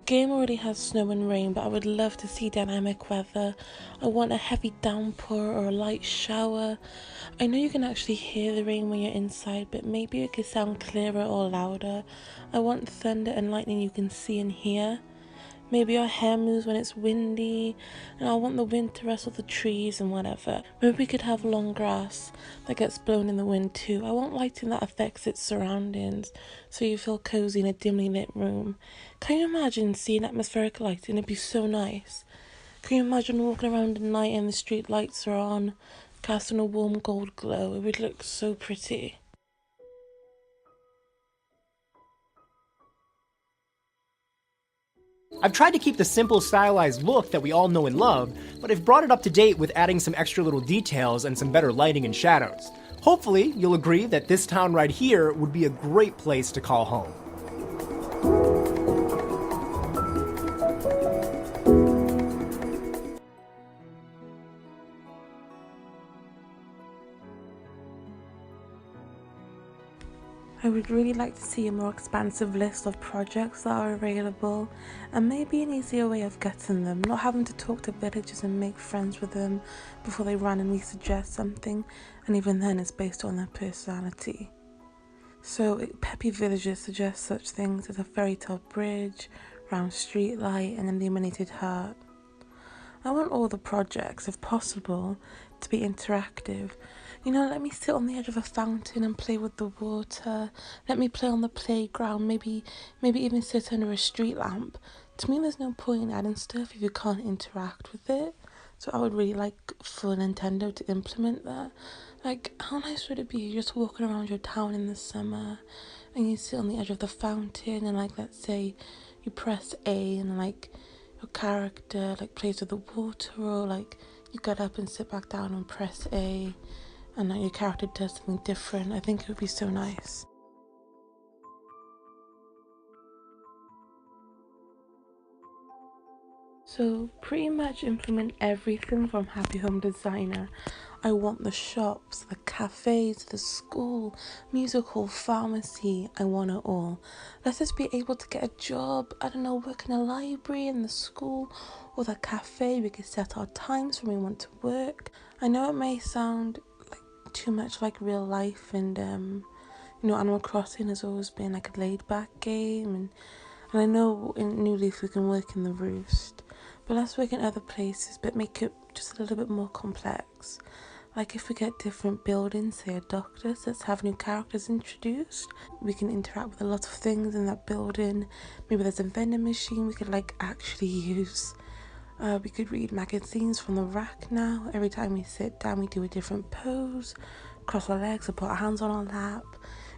game already has snow and rain, but I would love to see dynamic weather. I want a heavy downpour or a light shower. I know you can actually hear the rain when you're inside, but maybe it could sound clearer or louder. I want thunder and lightning you can see and hear. Maybe your hair moves when it's windy, and I want the wind to rustle the trees and whatever. Maybe we could have long grass that gets blown in the wind too. I want lighting that affects its surroundings, so you feel cozy in a dimly lit room. Can you imagine seeing atmospheric lighting? It'd be so nice. Can you imagine walking around at night and the street lights are on, casting a warm gold glow? It would look so pretty. I've tried to keep the simple stylized look that we all know and love, but I've brought it up to date with adding some extra little details and some better lighting and shadows. Hopefully, you'll agree that this town right here would be a great place to call home. I would really like to see a more expansive list of projects that are available, and maybe an easier way of getting them, not having to talk to villagers and make friends with them before they randomly suggest something, and even then it's based on their personality. So peppy villagers suggest such things as a fairy tale bridge, round street light, and illuminated heart. I want all the projects, if possible, to be interactive. You know, let me sit on the edge of a fountain and play with the water. Let me play on the playground, maybe even sit under a street lamp. To me, there's no point in adding stuff if you can't interact with it. So I would really like for Nintendo to implement that. Like, how nice would it be just walking around your town in the summer and you sit on the edge of the fountain and, like, let's say you press A and, like, your character, like, plays with the water, or, like, you get up and sit back down and press A and, like, your character does something different. I think it would be so nice. So pretty much implement everything from Happy Home Designer. I want the shops, the cafes, the school, music hall, pharmacy. I want it all. Let's just be able to get a job, I don't know, work in a library, in the school, or the cafe. We could set our times when we want to work. I know it may sound like too much like real life, and you know, Animal Crossing has always been like a laid back game, and I know in New Leaf we can work in the Roost, but let's work in other places, but make it just a little bit more complex. Like if we get different buildings, say a doctor's, let's have new characters introduced. We can interact with a lot of things in that building. Maybe there's a vending machine we could like actually use. We could read magazines from the rack now. Every time we sit down, we do a different pose, cross our legs or put our hands on our lap.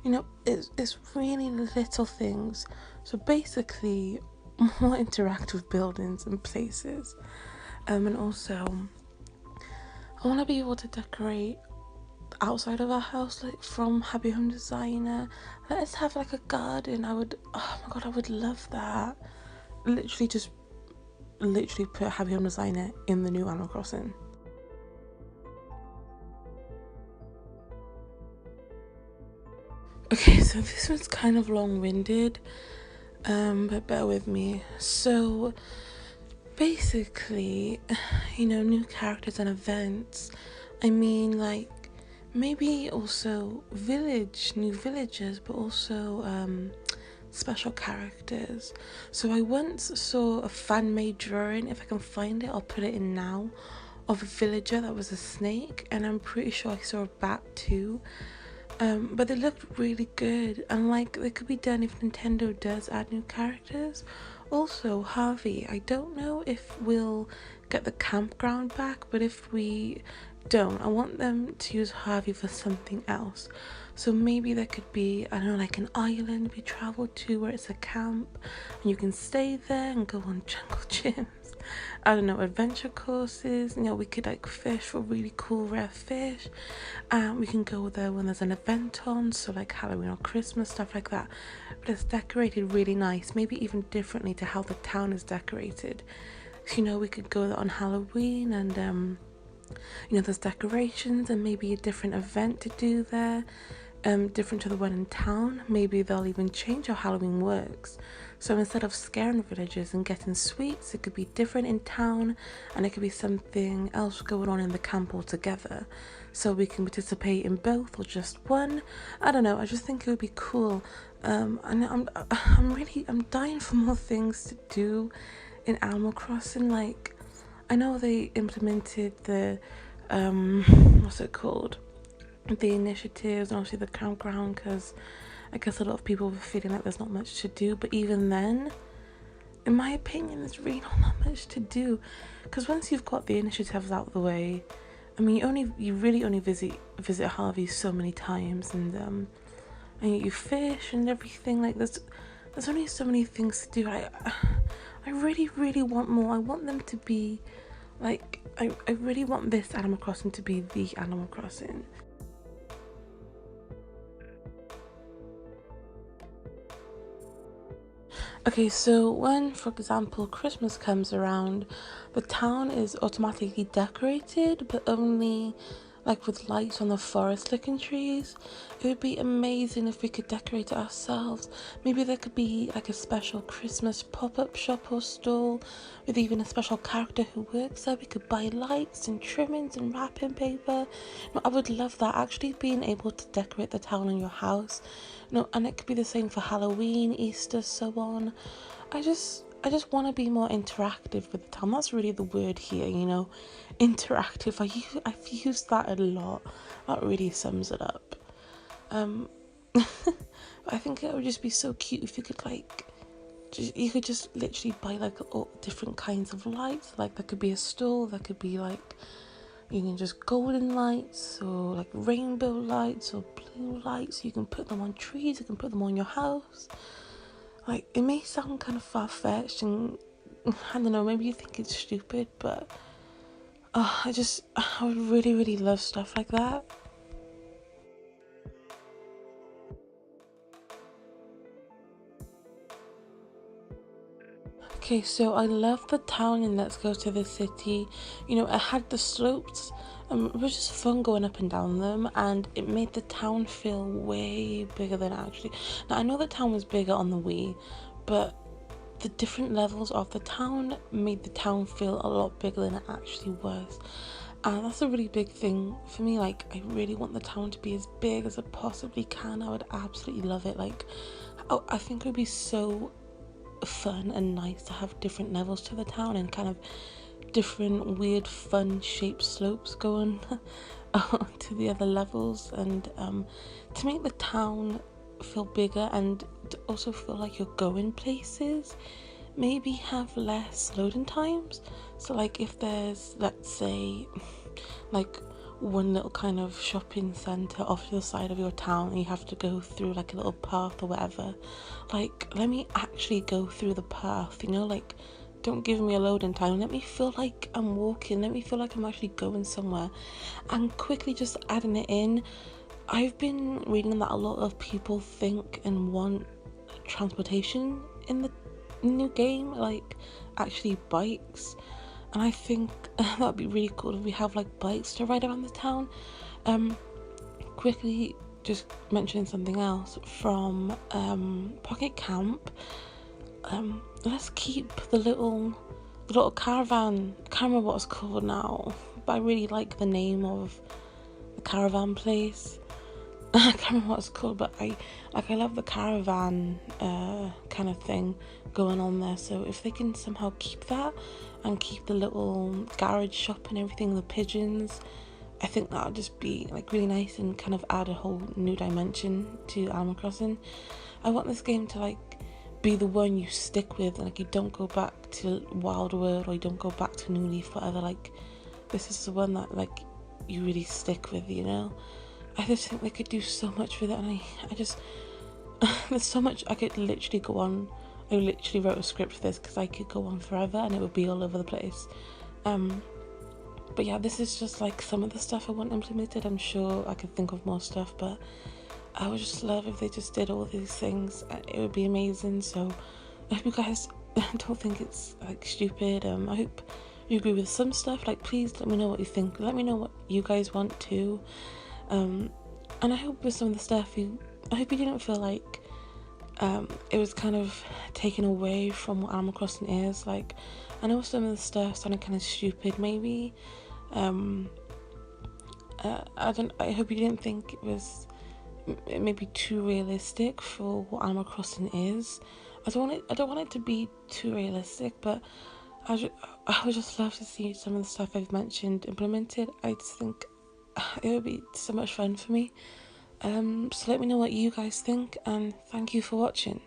You know, it's really little things. So basically, more interactive buildings and places. And also, I want to be able to decorate outside of our house, like from Happy Home Designer. Let us have like a garden. Oh my god, I would love that. Literally put Happy Home Designer in the new Animal Crossing. Okay, so this one's kind of long-winded, but bear with me. So basically, you know, new characters and events. I mean, like, maybe also new villagers, but also special characters. So I once saw a fan-made drawing, if I can find it I'll put it in now, of a villager that was a snake, and I'm pretty sure I saw a bat too. But they looked really good, and like they could be done if Nintendo does add new characters. Also, Harvey, I don't know if we'll get the campground back, but if we don't, I want them to use Harvey for something else. So maybe there could be, I don't know, like an island we travel to where it's a camp and you can stay there and go on jungle gyms. I don't know, adventure courses. You know, we could like fish for really cool rare fish. We can go there when there's an event on, so like Halloween or Christmas, stuff like that. But it's decorated really nice, maybe even differently to how the town is decorated. So, you know, we could go there on Halloween and you know, there's decorations and maybe a different event to do there, different to the one in town. Maybe they'll even change how Halloween works. So instead of scaring villagers and getting sweets, it could be different in town, and it could be something else going on in the camp altogether. So we can participate in both or just one. I don't know. I just think it would be cool. And I'm dying for more things to do in Animal Crossing. Like, I know they implemented the what's it called? The initiatives and obviously the campground, because I guess a lot of people were feeling like there's not much to do. But even then, in my opinion, there's really not that much to do, because once you've got the initiatives out of the way, I mean, you really only visit Harvey so many times, and you fish and everything. Like, there's only so many things to do. I really want more. I want them to be like, I really want this Animal Crossing to be the Animal Crossing. Okay, so when, for example, Christmas comes around, the town is automatically decorated, but only like with lights on the forest looking trees. It would be amazing if we could decorate it ourselves. Maybe there could be like a special Christmas pop-up shop or stall with even a special character who works there. We could buy lights and trimmings and wrapping paper. No, I would love that, actually being able to decorate the town in your house. No, and it could be the same for Halloween, Easter, so on. I just want to be more interactive with the town. That's really the word here, interactive. I've used that a lot. That really sums it up. I think it would just be so cute if you could you could just literally buy like all different kinds of lights. Like, there could be a stall, there could be like, you can just golden lights or like rainbow lights or blue lights. You can put them on trees, you can put them on your house. Like, it may sound kind of far-fetched, and I don't know, maybe you think it's stupid, but I would really love stuff like that. Okay, so I love the town in Let's Go to the City. It had the slopes. It was just fun going up and down them, and it made the town feel way bigger than actually. Now, I know the town was bigger on the Wii, but the different levels of the town made the town feel a lot bigger than it actually was. And that's a really big thing for me. Like, I really want the town to be as big as it possibly can. I would absolutely love it. Like, I think it would be so fun and nice to have different levels to the town and kind of different weird fun shaped slopes going to the other levels, and to make the town feel bigger and to also feel like you're going places. Maybe have less loading times. So like, if there's, let's say, like one little kind of shopping centre off to the side of your town and you have to go through like a little path or whatever, like, let me actually go through the path, like, don't give me a loading time. Let me feel like I'm walking. Let me feel like I'm actually going somewhere, and quickly just adding it in. I've been reading that a lot of people think and want transportation in the new game, like actually bikes, and I think that'd be really cool if we have like bikes to ride around the town. Quickly just mentioning something else from Pocket Camp. Let's keep the little caravan. I can't remember what it's called now, but I really like the name of the caravan place. I can't remember what it's called, but I love the caravan kind of thing going on there. So if they can somehow keep that and keep the little garage shop and everything, the pigeons, I think that would just be like really nice and kind of add a whole new dimension to Animal Crossing. I want this game to like be the one you stick with, and like you don't go back to Wild World or you don't go back to New Leaf, whatever. Like, this is the one that like you really stick with, I just think they could do so much with it, and I just there's so much I could literally go on. I literally wrote a script for this because I could go on forever and it would be all over the place. But yeah, this is just like some of the stuff I want implemented. I'm sure I could think of more stuff, but I would just love if they just did all these things. It would be amazing. So I hope you guys don't think it's like stupid. I hope you agree with some stuff. Like, please let me know what you think. Let me know what you guys want too. And I hope with some of the stuff I hope you didn't feel like it was kind of taken away from what Animal Crossing is. Like, I know some of the stuff sounded kind of stupid, maybe. I hope you didn't think it may be too realistic for what Animal Crossing is. I don't want it to be too realistic, but I would just love to see some of the stuff I've mentioned implemented. I just think it would be so much fun for me. So let me know what you guys think, and thank you for watching.